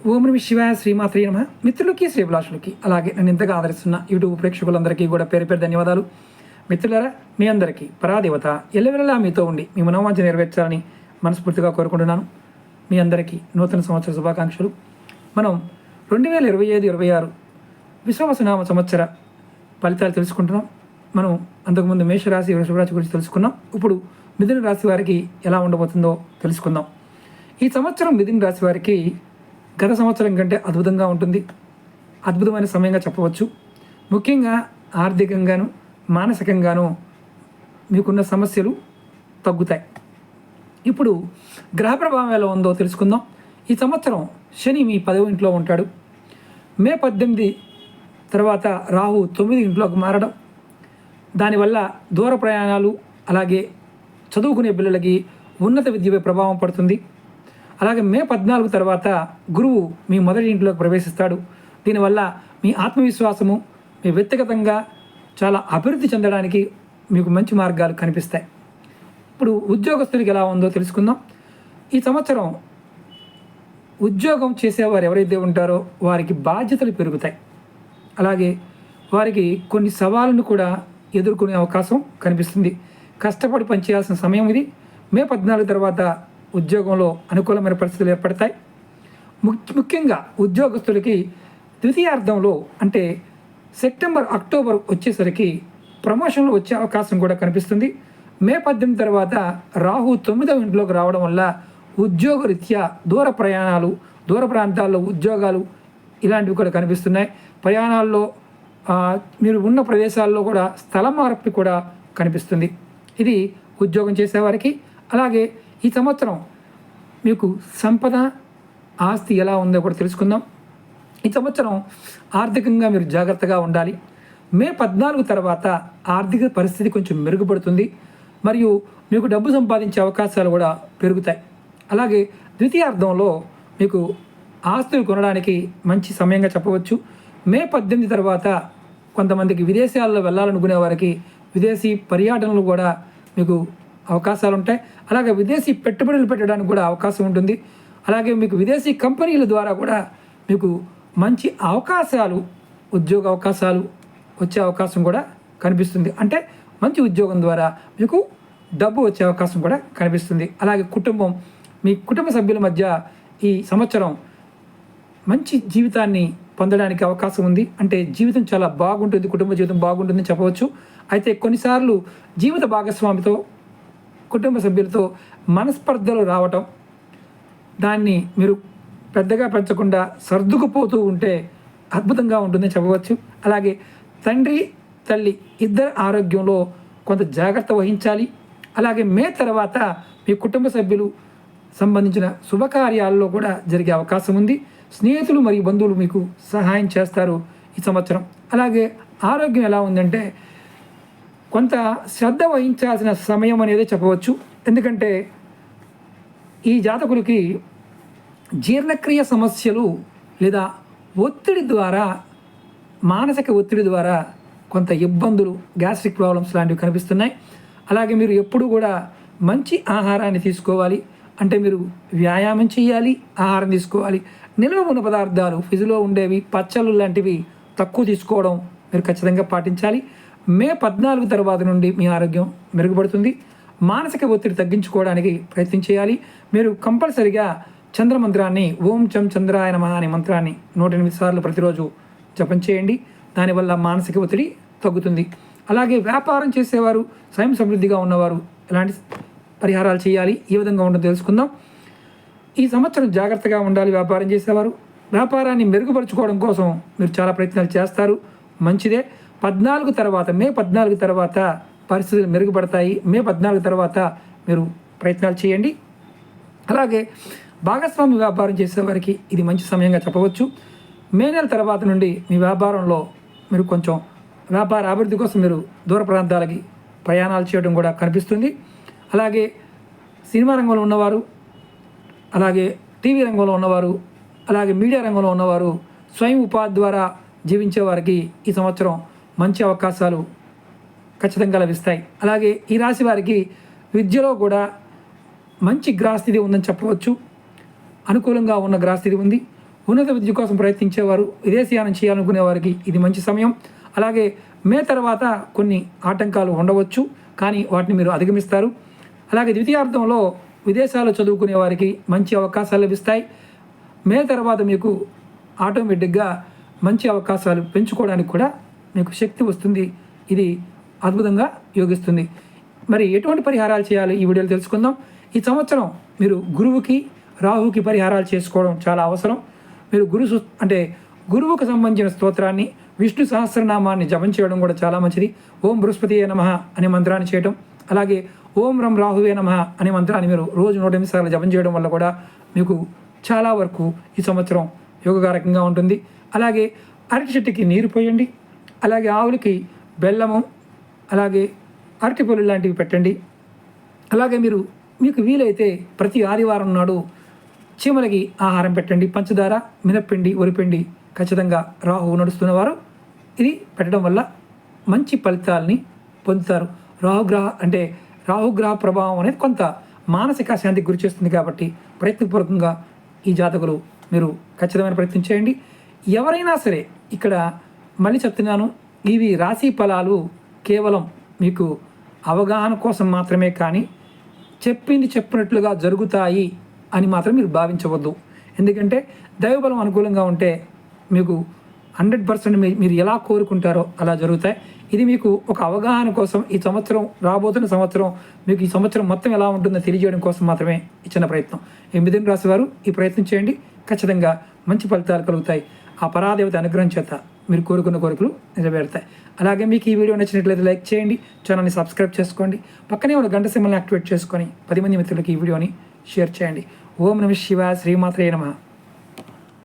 ఓం నమః శివాయ శ్రీమాత్రే నమః. మిత్రులకి శ్రీభిలాషులకి అలాగే నన్ను ఇంతగా ఆదరిస్తున్న యూట్యూబ్ ప్రేక్షకులందరికీ కూడా పేరు పేరు ధన్యవాదాలు. మిత్రులారా, మీ అందరికీ పరాదేవత ఎల్లవెల్లలా మీతో ఉండి మీ మనోవాంఛ నెరవేర్చాలని మనస్ఫూర్తిగా కోరుకుంటున్నాను. మీ అందరికీ నూతన సంవత్సర శుభాకాంక్షలు. మనం 2025-26 విశ్వావసునామ సంవత్సర ఫలితాలు తెలుసుకుంటున్నాం. మనం అంతకుముందు మేషరాశి, వృషభ రాశి గురించి తెలుసుకున్నాం. ఇప్పుడు మిథున రాశి వారికి ఎలా ఉండబోతుందో తెలుసుకుందాం. ఈ సంవత్సరం మిథున రాశి వారికి గత సంవత్సరం కంటే అద్భుతంగా ఉంటుంది. అద్భుతమైన సమయంగా చెప్పవచ్చు. ముఖ్యంగా ఆర్థికంగాను మానసికంగాను మీకున్న సమస్యలు తగ్గుతాయి. ఇప్పుడు గ్రహ ప్రభావం ఎలా ఉందో తెలుసుకుందాం. ఈ సంవత్సరం శని మీ 10వ ఇంట్లో ఉంటాడు. మే 18 తర్వాత రాహు 9 ఇంట్లోకి మారడం, దానివల్ల దూర ప్రయాణాలు, అలాగే చదువుకునే పిల్లలకి ఉన్నత విద్యపై ప్రభావం పడుతుంది. అలాగే మే 14 తర్వాత గురువు మీ మొదటి ఇంట్లోకి ప్రవేశిస్తాడు. దీనివల్ల మీ ఆత్మవిశ్వాసము, మీ వ్యక్తిగతంగా చాలా అభివృద్ధి చెందడానికి మీకు మంచి మార్గాలు కనిపిస్తాయి. ఇప్పుడు ఉద్యోగస్తులకి ఎలా ఉందో తెలుసుకుందాం. ఈ సంవత్సరం ఉద్యోగం చేసేవారు ఎవరైతే ఉంటారో వారికి బాధ్యతలు పెరుగుతాయి. అలాగే వారికి కొన్ని సవాళ్ళను కూడా ఎదుర్కొనే అవకాశం కనిపిస్తుంది. కష్టపడి పనిచేయాల్సిన సమయం ఇది. మే 14 తర్వాత ఉద్యోగంలో అనుకూలమైన పరిస్థితులు ఏర్పడతాయి. ముఖ్యంగా ఉద్యోగస్తులకి ద్వితీయార్థంలో అంటే సెప్టెంబర్, అక్టోబర్ వచ్చేసరికి ప్రమోషన్లు వచ్చే అవకాశం కూడా కనిపిస్తుంది. మే 18 తర్వాత రాహు 9వ ఇంట్లోకి రావడం వల్ల ఉద్యోగరీత్యా దూర ప్రయాణాలు, దూర ప్రాంతాల్లో ఉద్యోగాలు ఇలాంటివి కూడా కనిపిస్తున్నాయి. ప్రయాణాల్లో మీరు ఉన్న ప్రదేశాల్లో కూడా స్థల మార్పు కూడా కనిపిస్తుంది. ఇది ఉద్యోగం చేసేవారికి. అలాగే ఈ సంవత్సరం మీకు సంపద, ఆస్తి ఎలా ఉందో కూడా తెలుసుకుందాం. ఈ సంవత్సరం ఆర్థికంగా మీరు జాగ్రత్తగా ఉండాలి. మే 14 తర్వాత ఆర్థిక పరిస్థితి కొంచెం మెరుగుపడుతుంది. మరియు మీకు డబ్బు సంపాదించే అవకాశాలు కూడా పెరుగుతాయి. అలాగే ద్వితీయార్థంలో మీకు ఆస్తులు కొనడానికి మంచి సమయంగా చెప్పవచ్చు. మే 18 తర్వాత కొంతమందికి విదేశాల్లో వెళ్ళాలనుకునే వారికి విదేశీ పర్యటనలు కూడా మీకు అవకాశాలు ఉంటాయి. అలాగే విదేశీ పెట్టుబడులు పెట్టడానికి కూడా అవకాశం ఉంటుంది. అలాగే మీకు విదేశీ కంపెనీల ద్వారా కూడా మీకు మంచి అవకాశాలు, ఉద్యోగ అవకాశాలు వచ్చే అవకాశం కూడా కనిపిస్తుంది. అంటే మంచి ఉద్యోగం ద్వారా మీకు డబ్బు వచ్చే అవకాశం కూడా కనిపిస్తుంది. అలాగే కుటుంబం, మీ కుటుంబ సభ్యుల మధ్య ఈ సంవత్సరం మంచి జీవితాన్ని పొందడానికి అవకాశం ఉంది. అంటే జీవితం చాలా బాగుంటుంది, కుటుంబ జీవితం బాగుంటుందని చెప్పవచ్చు. అయితే కొన్నిసార్లు జీవిత భాగస్వామితో, కుటుంబ సభ్యులతో మనస్పర్ధలు రావటం, దాన్ని మీరు పెద్దగా పెంచకుండా సర్దుకుపోతూ ఉంటే అద్భుతంగా ఉంటుందని చెప్పవచ్చు. అలాగే తండ్రి, తల్లి ఇద్దరి ఆరోగ్యంలో కొంత జాగ్రత్త వహించాలి. అలాగే మే తర్వాత మీ కుటుంబ సభ్యులు సంబంధించిన శుభకార్యాల్లో కూడా జరిగే అవకాశం ఉంది. స్నేహితులు మరియు బంధువులు మీకు సహాయం చేస్తారు ఈ సంవత్సరం. అలాగే ఆరోగ్యం ఎలా ఉందంటే కొంత శ్రద్ధ వహించాల్సిన సమయం అనేది చెప్పవచ్చు. ఎందుకంటే ఈ జాతకులకి జీర్ణక్రియ సమస్యలు లేదా ఒత్తిడి ద్వారా, మానసిక ఒత్తిడి ద్వారా కొంత ఇబ్బందులు, గ్యాస్ట్రిక్ ప్రాబ్లమ్స్ లాంటివి కనిపిస్తున్నాయి. అలాగే మీరు ఎప్పుడు కూడా మంచి ఆహారాన్ని తీసుకోవాలి. అంటే మీరు వ్యాయామం చేయాలి, ఆహారం తీసుకోవాలి. నిల్వ ఉన్న పదార్థాలు, ఫ్రిడ్జ్లో ఉండేవి, పచ్చళ్ళు లాంటివి తక్కువ తీసుకోవడం మీరు ఖచ్చితంగా పాటించాలి. మే 14 తర్వాత నుండి మీ ఆరోగ్యం మెరుగుపడుతుంది. మానసిక ఒత్తిడి తగ్గించుకోవడానికి ప్రయత్నం చేయాలి. మీరు కంపల్సరిగా చంద్రమంత్రాన్ని, ఓం చం చంద్రాయ నమః అనే మంత్రాన్ని 108 సార్లు ప్రతిరోజు జపం చేయండి. దానివల్ల మానసిక ఒత్తిడి తగ్గుతుంది. అలాగే వ్యాపారం చేసేవారు, స్వయం సమృద్ధిగా ఉన్నవారు ఎలాంటి పరిహారాలు చేయాలి, ఏ విధంగా ఉంటుందో తెలుసుకుందాం. ఈ సంవత్సరం జాగ్రత్తగా ఉండాలి. వ్యాపారం చేసేవారు వ్యాపారాన్ని మెరుగుపరుచుకోవడం కోసం మీరు చాలా ప్రయత్నాలు చేస్తారు, మంచిదే. మే 14 తర్వాత పరిస్థితులు మెరుగుపడతాయి. మే 14 తర్వాత మీరు ప్రయత్నాలు చేయండి. అలాగే భాగస్వామి వ్యాపారం చేసేవారికి ఇది మంచి సమయంగా చెప్పవచ్చు. మే నెల తర్వాత నుండి మీ వ్యాపారంలో మీరు కొంచెం వ్యాపార అభివృద్ధి కోసం మీరు దూర ప్రాంతాలకి ప్రయాణాలు చేయడం కూడా కనిపిస్తుంది. అలాగే సినిమా రంగంలో ఉన్నవారు, అలాగే టీవీ రంగంలో ఉన్నవారు, అలాగే మీడియా రంగంలో ఉన్నవారు, స్వయం ఉపాధి ద్వారా జీవించే వారికి ఈ సంవత్సరం మంచి అవకాశాలు ఖచ్చితంగా లభిస్తాయి. అలాగే ఈ రాశి వారికి విద్యలో కూడా మంచి గ్రహస్థితి ఉందని చెప్పవచ్చు. అనుకూలంగా ఉన్న గ్రహస్థితి ఉంది. ఉన్నత విద్య కోసం ప్రయత్నించేవారు, విదేశీయానం చేయాలనుకునే వారికి ఇది మంచి సమయం. అలాగే మే తర్వాత కొన్ని ఆటంకాలు ఉండవచ్చు, కానీ వాటిని మీరు అధిగమిస్తారు. అలాగే ద్వితీయార్థంలో విదేశాల్లో చదువుకునే వారికి మంచి అవకాశాలు లభిస్తాయి. మే తర్వాత మీకు ఆటోమేటిక్గా మంచి అవకాశాలు పెంచుకోవడానికి కూడా మీకు శక్తి వస్తుంది. ఇది అద్భుతంగా యోగిస్తుంది. మరి ఎటువంటి పరిహారాలు చేయాలి ఈ వీడియోలో తెలుసుకుందాం. ఈ సంవత్సరం మీరు గురువుకి రాహుకి పరిహారాలు చేసుకోవడం చాలా అవసరం. మీరు గురువుకు సంబంధించిన స్తోత్రాన్ని, విష్ణు సహస్రనామాన్ని జపం చేయడం కూడా చాలా మంచిది. ఓం బృహస్పతియే నమః అనే మంత్రాన్ని చేయడం, అలాగే ఓం రం రాహువే నమః అనే మంత్రాన్ని మీరు రోజు 108 సార్లు జపం చేయడం వల్ల కూడా మీకు చాలా వరకు ఈ సంవత్సరం యోగకారకంగా ఉంటుంది. అలాగే అరటి చెట్టుకి నీరు పోయండి. అలాగే ఆవులకి బెల్లము, అలాగే అరటిపళ్ళు లాంటివి పెట్టండి. అలాగే మీకు వీలైతే ప్రతి ఆదివారం నాడు చీమలకి ఆహారం పెట్టండి. పంచదార, మినప్పిండి, వరిపిండి ఖచ్చితంగా రాహువు నడుస్తున్నవారు ఇది పెట్టడం వల్ల మంచి ఫలితాలని పొందుతారు. రాహుగ్రహ ప్రభావం అనేది కొంత మానసిక శాంతికి గురి చేస్తుంది కాబట్టి ప్రయత్నపూర్వకంగా ఈ జాతకులు మీరు ఖచ్చితమైన ప్రయత్నం చేయండి. ఎవరైనా సరే ఇక్కడ మళ్ళీ చెప్తున్నాను, ఇవి రాశి ఫలాలు కేవలం మీకు అవగాహన కోసం మాత్రమే, కానీ చెప్పినట్లుగా జరుగుతాయి అని మాత్రం మీరు భావించవద్దు. ఎందుకంటే దైవబలం అనుకూలంగా ఉంటే మీకు 100% మీరు ఎలా కోరుకుంటారో అలా జరుగుతాయి. ఇది మీకు ఒక అవగాహన కోసం, ఈ సంవత్సరం రాబోతున్న సంవత్సరం మీకు ఈ సంవత్సరం మొత్తం ఎలా ఉంటుందో తెలియజేయడం కోసం మాత్రమే ఇచ్చిన ప్రయత్నం. ఈ మిథున రాశి వారు ఈ ప్రయత్నం చేయండి, ఖచ్చితంగా మంచి ఫలితాలు కలుగుతాయి. ఆ పరాదేవత అనుగ్రహం చేత మీరు కోరుకున్న కోరికలు నెరవేరుతాయి. అలాగే మీకు ఈ వీడియో నచ్చినట్లయితే లైక్ చేయండి, ఛానల్ని సబ్స్క్రైబ్ చేసుకోండి, పక్కనే ఉన్న గంట సింబల్ని యాక్టివేట్ చేసుకొని 10 మంది మిత్రులకి ఈ వీడియోని షేర్ చేయండి. ఓం నమః శివాయ, శ్రీమాత్రే నమః.